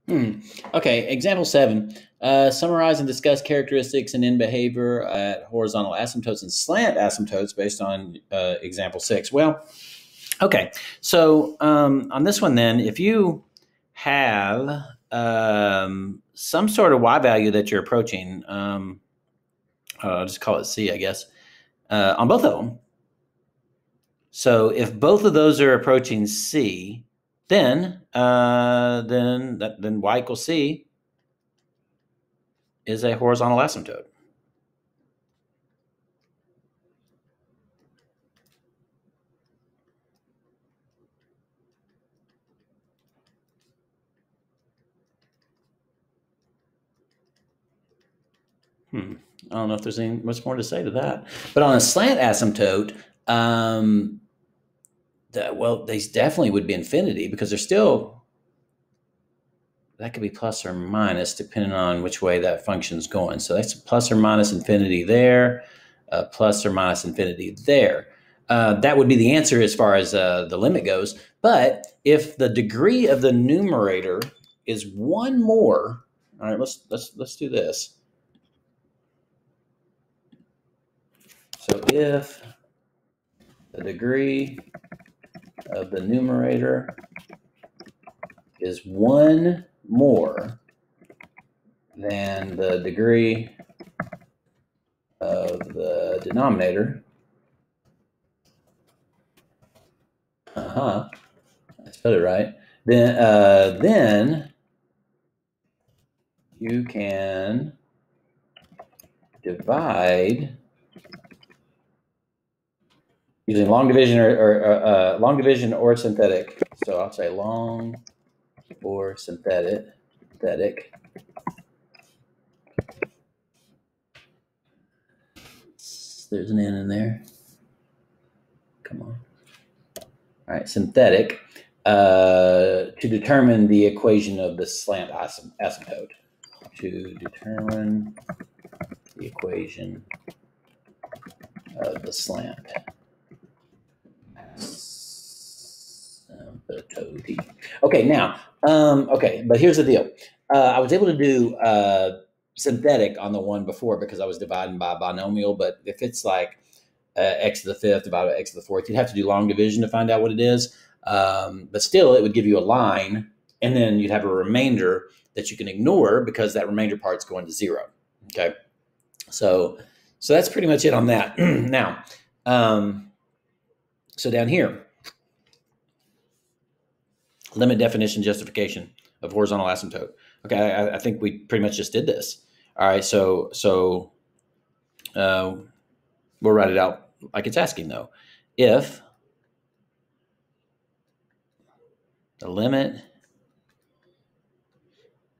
Okay, example 7. Summarize and discuss characteristics and end behavior at horizontal asymptotes and slant asymptotes based on example 6. Well, okay, so on this one, then, if you have some sort of y value that you're approaching, I'll just call it C, I guess, on both of them. So if both of those are approaching C, then y equals C is a horizontal asymptote. I don't know if there's any much more to say to that. But on a slant asymptote, they definitely would be infinity because they're still, that could be plus or minus depending on which way that function's going. So that's plus or minus infinity there, plus or minus infinity there. That would be the answer as far as the limit goes. But if the degree of the numerator is one more, all right, let's do this. So if the degree of the numerator is one more than the degree of the denominator, I spelled it right, then you can divide using long division or long division or synthetic. So I'll say long or synthetic. There's an N in there. Come on. All right, synthetic, to determine the equation of the slant asymptote. To determine the equation of the slant asymptote. Okay, now, but here's the deal. I was able to do synthetic on the one before because I was dividing by binomial, but if it's like x to the fifth divided by x to the fourth, you'd have to do long division to find out what it is. But still, it would give you a line, and then you'd have a remainder that you can ignore because that remainder part's going to 0. Okay, so that's pretty much it on that. Now, so down here, limit definition justification of horizontal asymptote. Okay, I think we pretty much just did this. All right, so we'll write it out like it's asking though. If the limit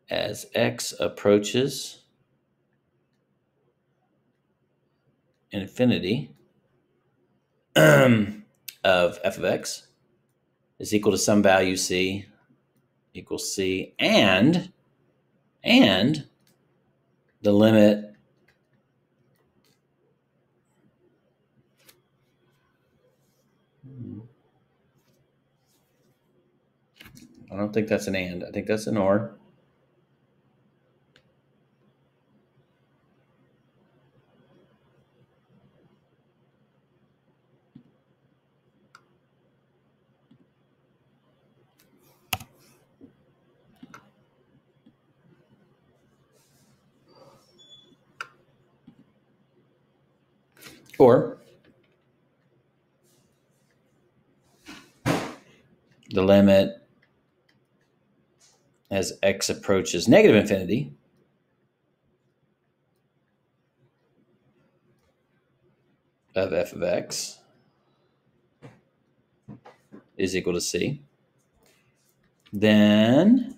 as x approaches infinity of f of x is equal to some value c equals c, and the limit I don't think that's an and. I think that's an or. Or the limit as x approaches negative infinity of f of x is equal to c. Then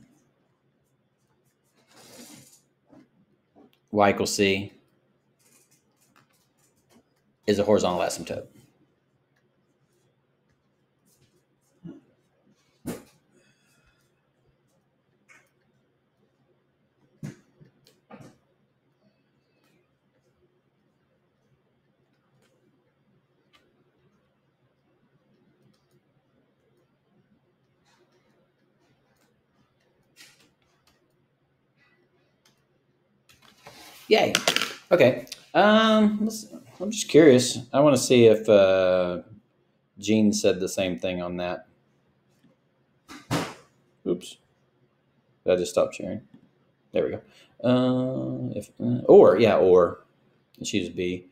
y equals c is a horizontal asymptote. Yay. Okay. I'm just curious. I want to see if Gene said the same thing on that. Oops. Did I just stop sharing? There we go. Or. Choose B.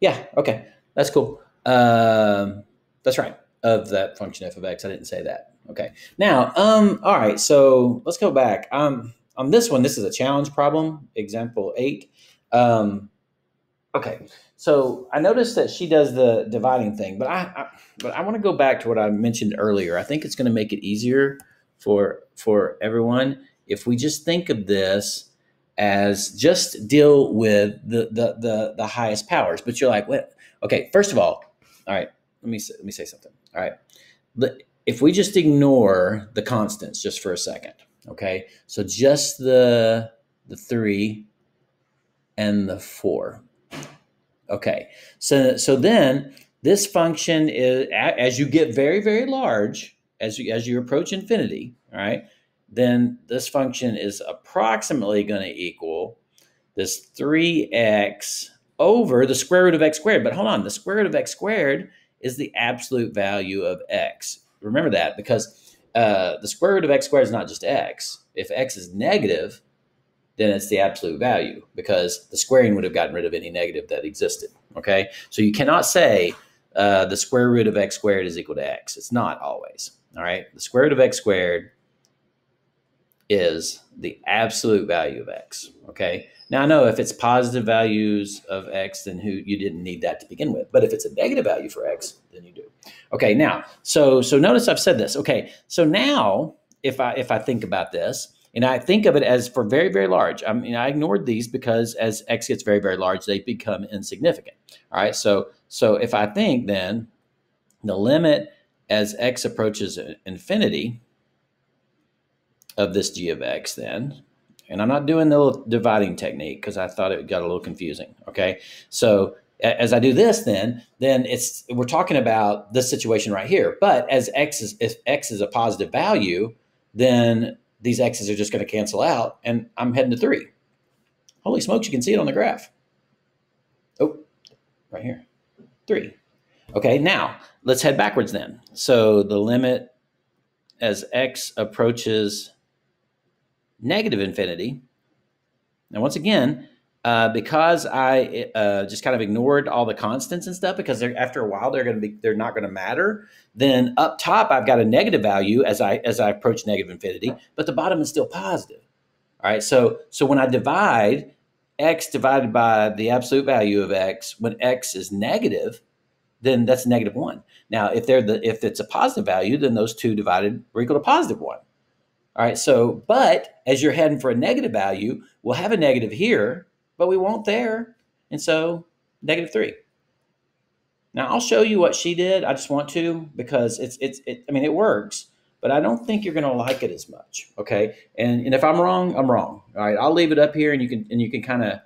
Yeah. Okay. That's cool. That's right. Of that function f of x. I didn't say that. Okay. Now, all right. So let's go back. On this one, this is a challenge problem, example 8. Okay. So I noticed that she does the dividing thing, but I want to go back to what I mentioned earlier. I think it's going to make it easier for everyone if we just think of this as just deal with the highest powers. But you're like, what? Okay. First of all right. Let me say something. All right. If we just ignore the constants just for a second, okay. So just the 3 and the 4. Okay, so then this function is, as you get very, very large, as you approach infinity, all right, then this function is approximately going to equal this 3x over the square root of x squared. But hold on, the square root of x squared is the absolute value of x. Remember that, because the square root of x squared is not just x. If x is negative, then it's the absolute value, because the squaring would have gotten rid of any negative that existed. Okay, so you cannot say the square root of x squared is equal to x. It's not always. All right, the square root of x squared is the absolute value of x. Okay, now I know if it's positive values of x, then you didn't need that to begin with. But if it's a negative value for x, then you do. Okay, now so notice I've said this. Okay, so now if I think about this, and I think of it as for very, very large. I mean, I ignored these because as x gets very, very large, they become insignificant. All right. So if I think then the limit as x approaches infinity of this g of x then, and I'm not doing the little dividing technique because I thought it got a little confusing. Okay. So as I do this, then we're talking about this situation right here. But as if x is a positive value, then these x's are just going to cancel out, and I'm heading to 3. Holy smokes, you can see it on the graph. Oh, right here, 3. Okay, now let's head backwards then. So the limit as x approaches negative infinity. Now, once again, because I just kind of ignored all the constants and stuff, because after a while they're not going to matter. Then up top I've got a negative value as I approach negative infinity, but the bottom is still positive. All right, so when I divide x divided by the absolute value of x when x is negative, then that's -1. Now, if it's a positive value, then those two divided are equal to +1. All right, so but as you're heading for a negative value, we'll have a negative here, but we won't there. And so -3. Now I'll show you what she did. I just want to, because I mean, it works, but I don't think you're going to like it as much. Okay. And if I'm wrong, I'm wrong. All right. I'll leave it up here and you can kind of,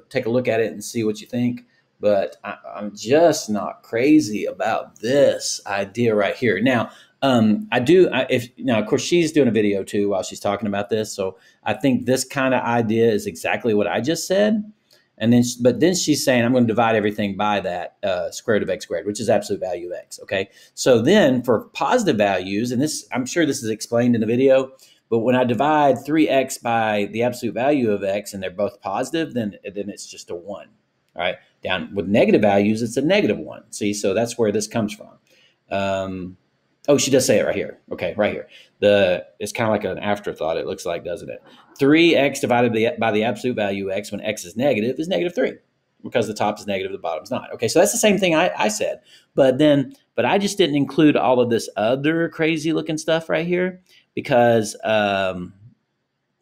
take a look at it and see what you think. But I'm just not crazy about this idea right here. Now, of course, she's doing a video too while she's talking about this. So I think this kind of idea is exactly what I just said. And then she's saying, I'm going to divide everything by that square root of x squared, which is absolute value of x. Okay. So then for positive values, and I'm sure this is explained in the video, but when I divide 3x by the absolute value of x and they're both positive, then it's just a 1. All right. Down with negative values, it's a -1. See, so that's where this comes from. Oh, she does say it right here. Okay, right here. It's kind of like an afterthought, it looks like, doesn't it? 3x divided by the absolute value x when x is -3, because the top is negative, the bottom's not. Okay, so that's the same thing I said. But I just didn't include all of this other crazy looking stuff right here because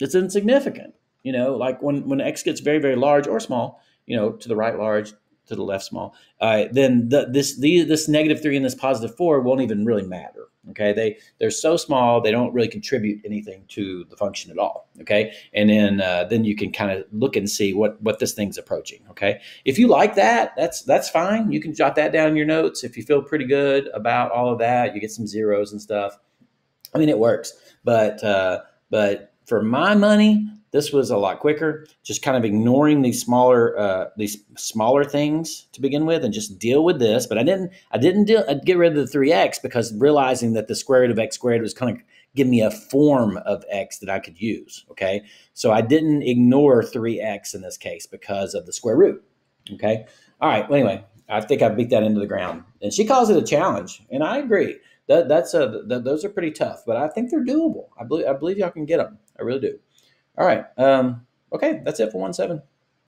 it's insignificant. Like when x gets very, very large or small, to the right large, to the left small, then this -3 and this +4 won't even really matter. Okay, they're so small they don't really contribute anything to the function at all. Okay, and then you can kind of look and see what this thing's approaching. Okay, if you like that, that's fine. You can jot that down in your notes if you feel pretty good about all of that. You get some zeros and stuff. I mean, it works, but for my money, This was a lot quicker, just kind of ignoring these smaller things to begin with, and just deal with this. But I'd get rid of the 3x because realizing that the square root of x squared was kind of give me a form of x that I could use. Okay, so I didn't ignore 3x in this case because of the square root. Okay, all right. Well, anyway, I think I beat that into the ground, and she calls it a challenge, and I agree. Those are pretty tough, but I think they're doable. I believe y'all can get them. I really do. All right. Okay, that's it for 1-7.